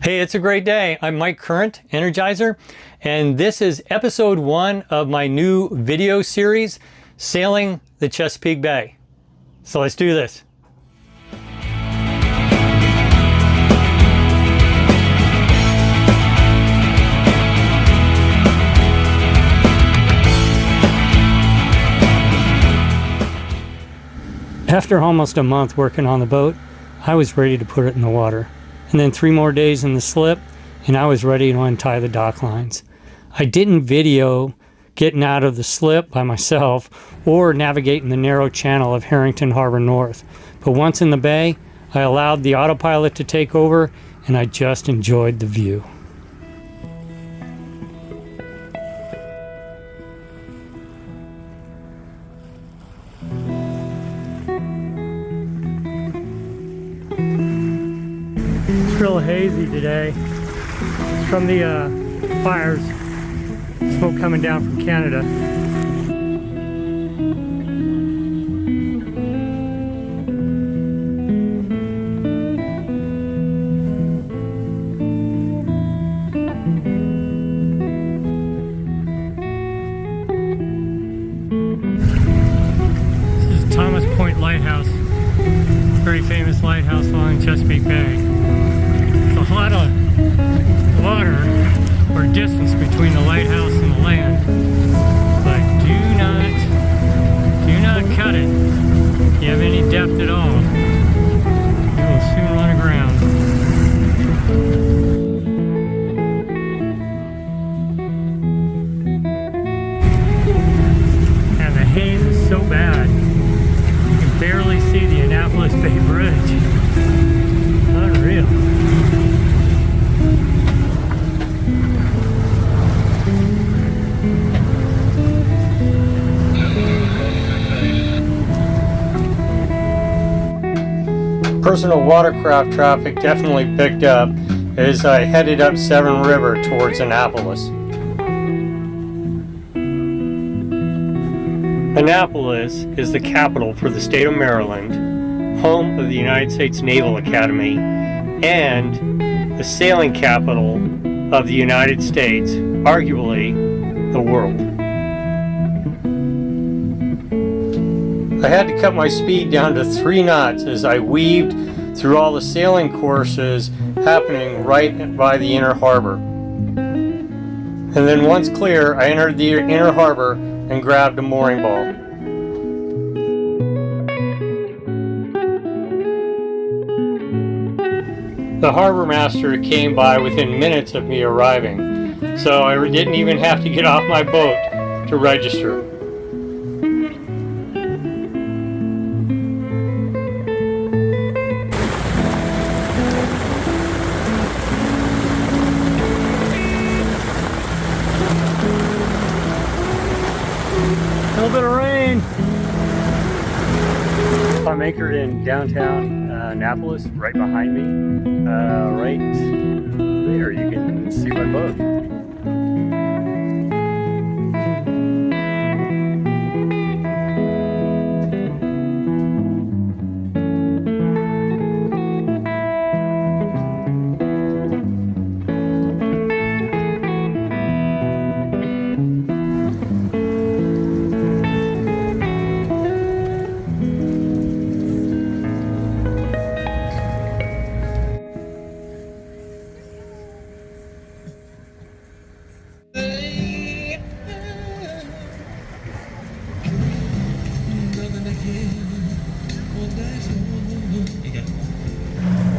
Hey, it's a great day. I'm Mike Current, Energizer, and this is episode 1 of my new video series, Sailing the Chesapeake Bay. So let's do this. After almost a month working on the boat, I was ready to put it in the water. And then 3 more days in the slip, and I was ready to untie the dock lines. I didn't video getting out of the slip by myself or navigating the narrow channel of Harrington Harbor North. But once in the bay, I allowed the autopilot to take over, and I just enjoyed the view. It's real hazy today. It's from the fires, smoke coming down from Canada. This is Thomas Point Lighthouse, very famous lighthouse along Chesapeake Bay. A lot of water or distance between the lighthouse and the land, but do not cut it. If you have any depth at all, you will soon run aground. And the haze is so bad, you can barely see the Annapolis Bay Bridge. Unreal. Personal watercraft traffic definitely picked up as I headed up Severn River towards Annapolis. Annapolis is the capital for the state of Maryland, home of the United States Naval Academy, and the sailing capital of the United States, arguably the world. I had to cut my speed down to 3 knots as I weaved through all the sailing courses happening right by the inner harbor. And then once clear, I entered the inner harbor and grabbed a mooring ball. The harbor master came by within minutes of me arriving, so I didn't even have to get off my boat to register. A little bit of rain. I'm anchored in downtown Annapolis, right behind me. Right there, you can see my boat.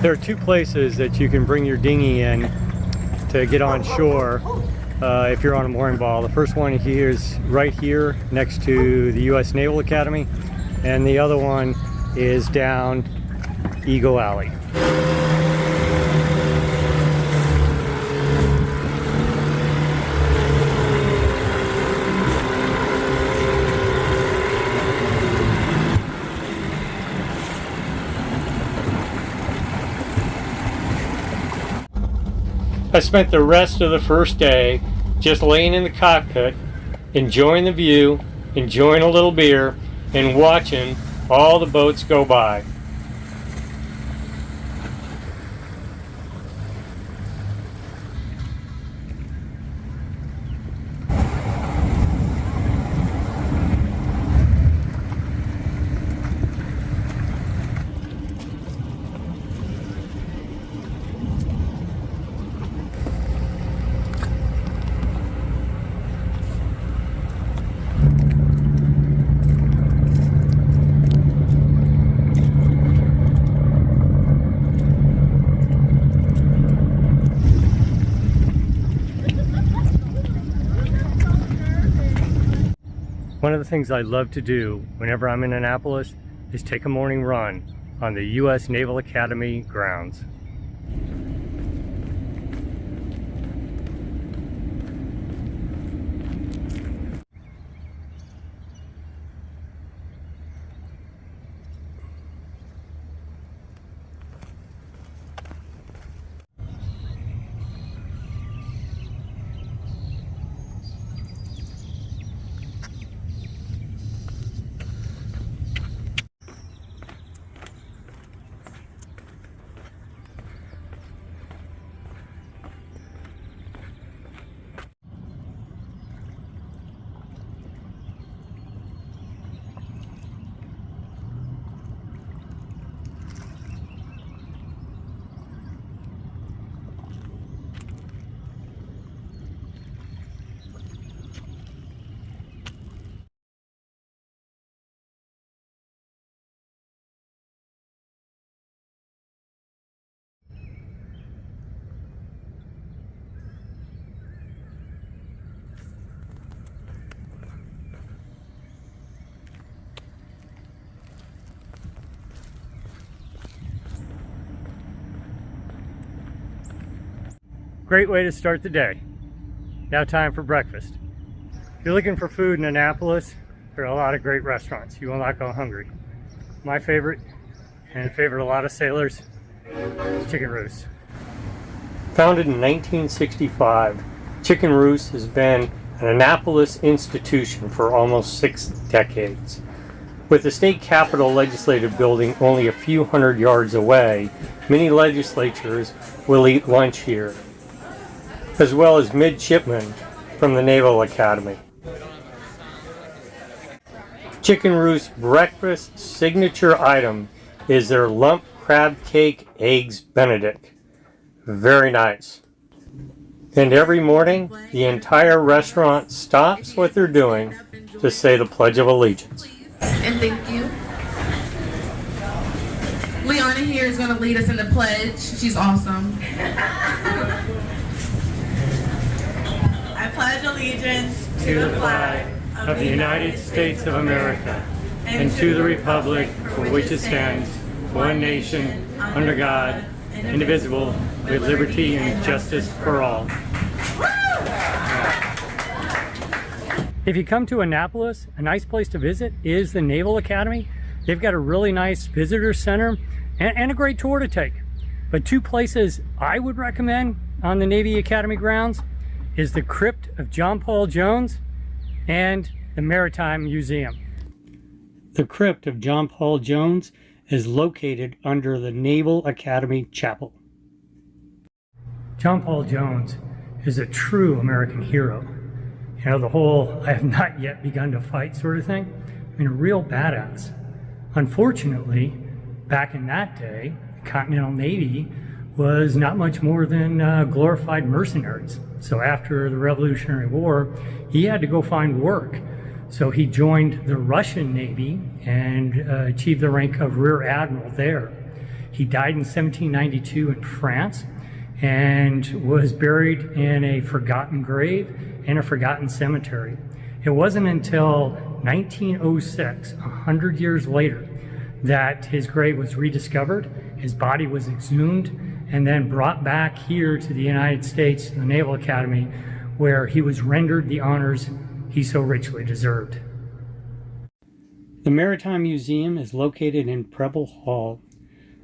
There are 2 places that you can bring your dinghy in to get on shore if you're on a mooring ball. The first one here is right here next to the U.S. Naval Academy, and the other one is down Eagle Alley. I spent the rest of the first day just laying in the cockpit, enjoying the view, enjoying a little beer, and watching all the boats go by. One of the things I love to do whenever I'm in Annapolis is take a morning run on the U.S. Naval Academy grounds. Great way to start the day. Now time for breakfast. If you're looking for food in Annapolis, there are a lot of great restaurants. You will not go hungry. My favorite, and favorite of a lot of sailors, is Chicken Roost. Founded in 1965, Chicken Roost has been an Annapolis institution for almost 6 decades. With the state capitol legislative building only a few hundred yards away, many legislatures will eat lunch here, as well as midshipmen from the Naval Academy. Chicken Roost's breakfast signature item is their lump crab cake eggs Benedict. Very nice. And every morning, the entire restaurant stops what they're doing to say the Pledge of Allegiance. And thank you. Liana here is going to lead us in the pledge. She's awesome. I pledge allegiance To the flag of the United States of America and to the republic for which it stands, one nation, under God, indivisible, with liberty and justice for all. If you come to Annapolis, a nice place to visit is the Naval Academy. They've got a really nice visitor center and a great tour to take. But 2 places I would recommend on the Navy Academy grounds is the Crypt of John Paul Jones and the Maritime Museum. The Crypt of John Paul Jones is located under the Naval Academy Chapel. John Paul Jones is a true American hero. You know, the whole "I have not yet begun to fight" sort of thing. I mean, a real badass. Unfortunately, back in that day, the Continental Navy was not much more than glorified mercenaries. So after the Revolutionary War, he had to go find work. So he joined the Russian Navy and achieved the rank of Rear Admiral there. He died in 1792 in France and was buried in a forgotten grave in a forgotten cemetery. It wasn't until 1906, 100 years later, that his grave was rediscovered, his body was exhumed, and then brought back here to the United States, the Naval Academy, where he was rendered the honors he so richly deserved. The Maritime Museum is located in Preble Hall.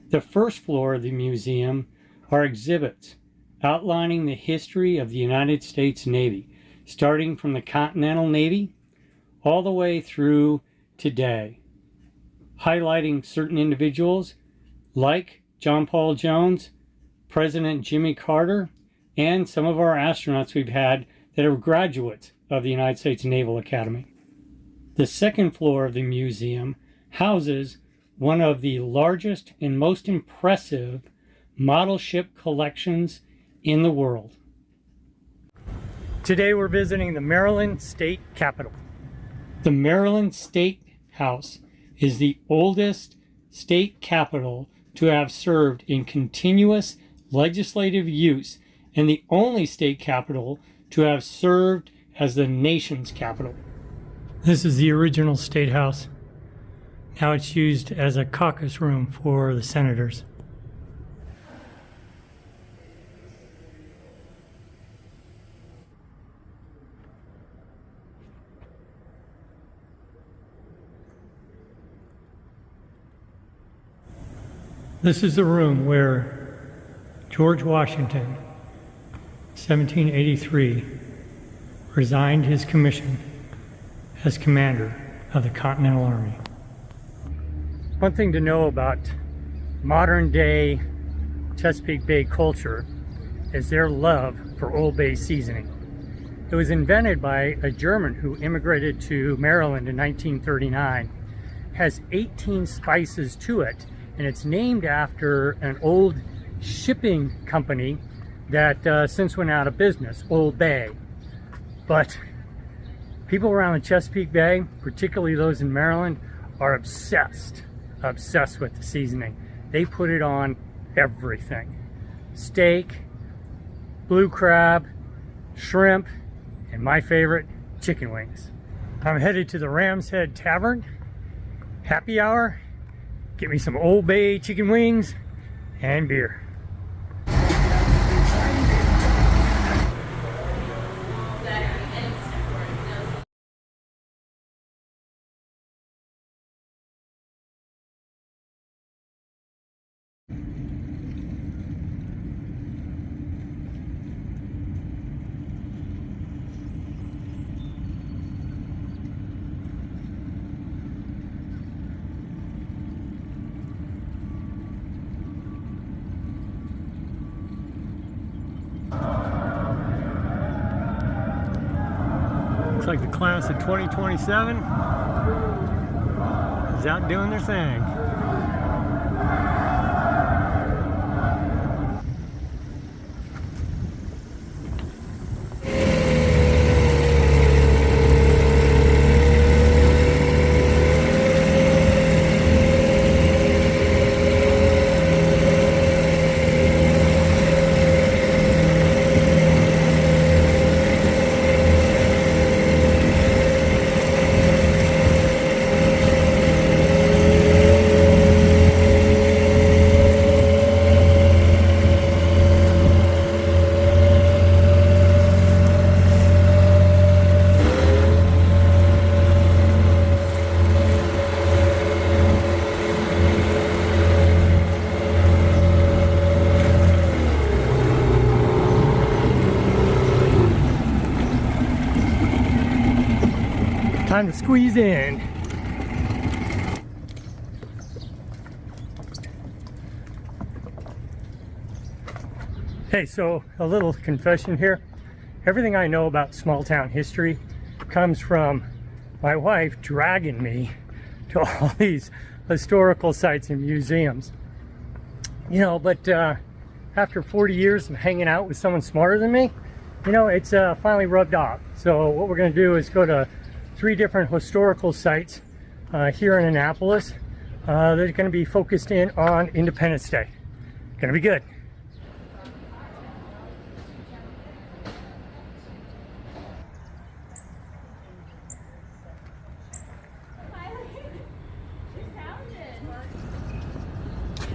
The first floor of the museum are exhibits outlining the history of the United States Navy, starting from the Continental Navy all the way through today, highlighting certain individuals like John Paul Jones, President Jimmy Carter, and some of our astronauts we've had that are graduates of the United States Naval Academy. The second floor of the museum houses one of the largest and most impressive model ship collections in the world. Today we're visiting the Maryland State Capitol. The Maryland State House is the oldest state capitol to have served in continuous legislative use and the only state capitol to have served as the nation's capital. This is the original State House. Now it's used as a caucus room for the senators. This is the room where George Washington, 1783, resigned his commission as commander of the Continental Army. One thing to know about modern day Chesapeake Bay culture is their love for Old Bay seasoning. It was invented by a German who immigrated to Maryland in 1939. It has 18 spices to it, and it's named after an old shipping company that since went out of business, Old Bay. But people around the Chesapeake Bay, particularly those in Maryland, are obsessed with the seasoning. They put it on everything. Steak, blue crab, shrimp, and my favorite, chicken wings. I'm headed to the Ram's Head Tavern, happy hour. Get me some Old Bay chicken wings and beer. Looks like the class of 2027 is out doing their thing. Time to squeeze in. Hey, so a little confession here. Everything I know about small town history comes from my wife dragging me to all these historical sites and museums. You know, but after 40 years of hanging out with someone smarter than me, you know, it's finally rubbed off. So what we're going to do is go to 3 different historical sites here in Annapolis. They're going to be focused in on Independence Day. Going to be good.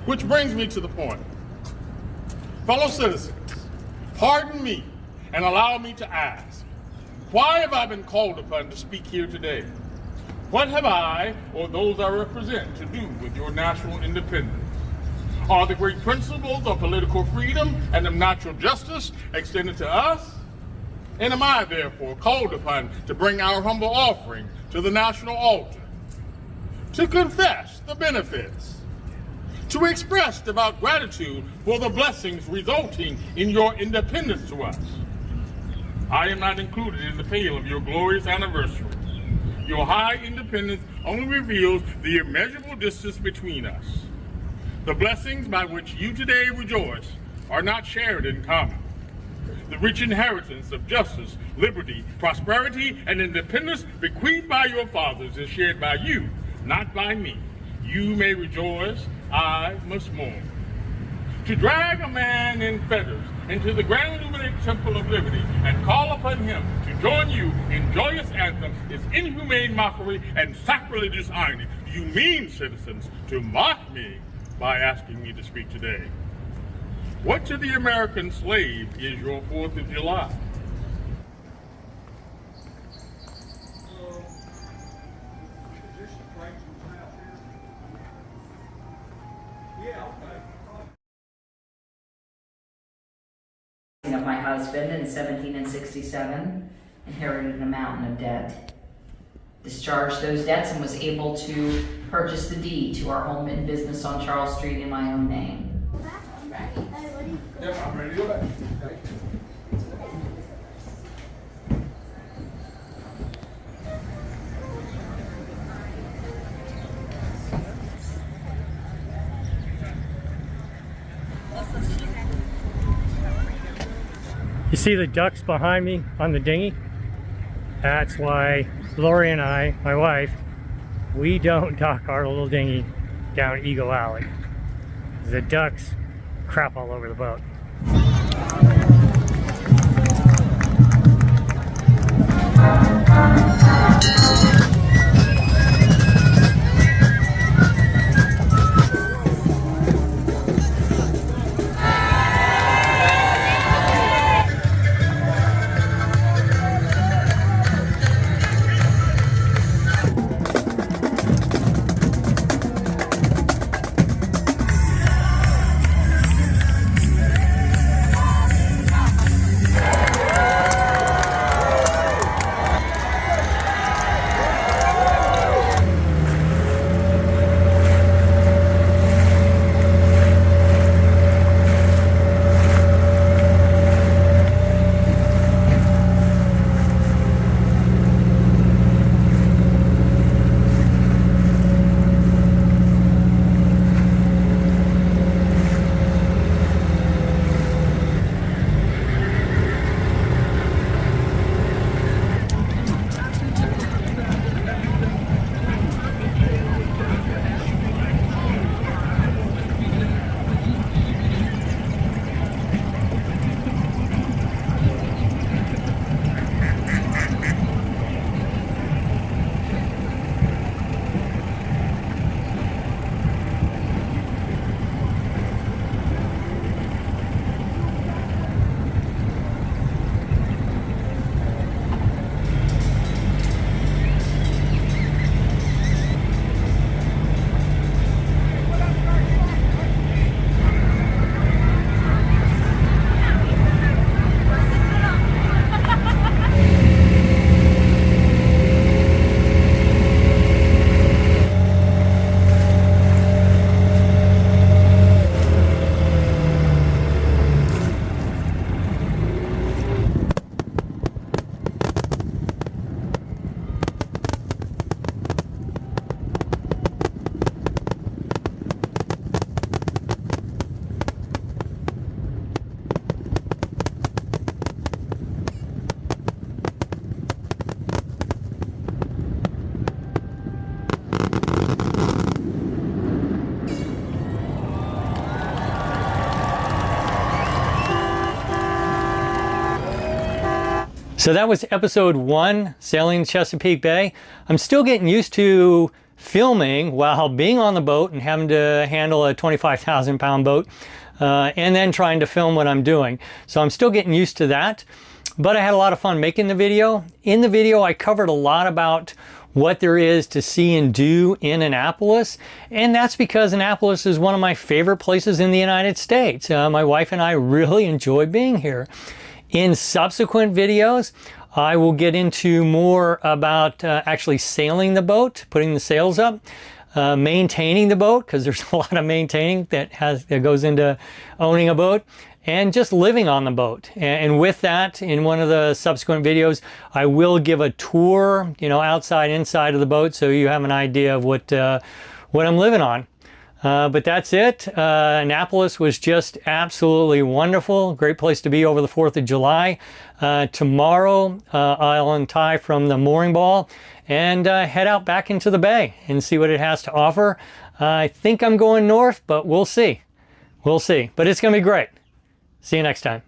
Which brings me to the point. Fellow citizens, pardon me and allow me to ask, why have I been called upon to speak here today? What have I, or those I represent, to do with your national independence? Are the great principles of political freedom and of natural justice extended to us? And am I, therefore, called upon to bring our humble offering to the national altar, to confess the benefits, to express devout gratitude for the blessings resulting in your independence to us? I am not included in the pale of your glorious anniversary. Your high independence only reveals the immeasurable distance between us. The blessings by which you today rejoice are not shared in common. The rich inheritance of justice, liberty, prosperity, and independence bequeathed by your fathers is shared by you, not by me. You may rejoice, I must mourn. To drag a man in fetters into the grand illumination Apostolic Temple of Liberty and call upon him to join you in joyous anthems is inhumane mockery and sacrilegious irony. Do you mean, citizens, to mock me by asking me to speak today? What to the American slave is your 4th of July? Of my husband in 1767, inherited a mountain of debt. Discharged those debts and was able to purchase the deed to our home and business on Charles Street in my own name. Yep, I'm ready to go back. Okay. You see the ducks behind me on the dinghy? That's why Lori and I, my wife, we don't dock our little dinghy down Eagle Alley. The ducks crap all over the boat. So that was episode 1, sailing Chesapeake Bay. I'm still getting used to filming while being on the boat and having to handle a 25,000 pound boat and then trying to film what I'm doing. So I'm still getting used to that, but I had a lot of fun making the video. In the video, I covered a lot about what there is to see and do in Annapolis, and that's because Annapolis is one of my favorite places in the United States. My wife and I really enjoy being here. In subsequent videos, I will get into more about actually sailing the boat, putting the sails up, maintaining the boat, because there's a lot of maintaining that goes into owning a boat, and just living on the boat. And with that, in one of the subsequent videos, I will give a tour, outside, inside of the boat, so you have an idea of what I'm living on. But that's it. Annapolis was just absolutely wonderful. Great place to be over the 4th of July. Tomorrow, I'll untie from the mooring ball and head out back into the bay and see what it has to offer. I think I'm going north, but we'll see. We'll see. But it's going to be great. See you next time.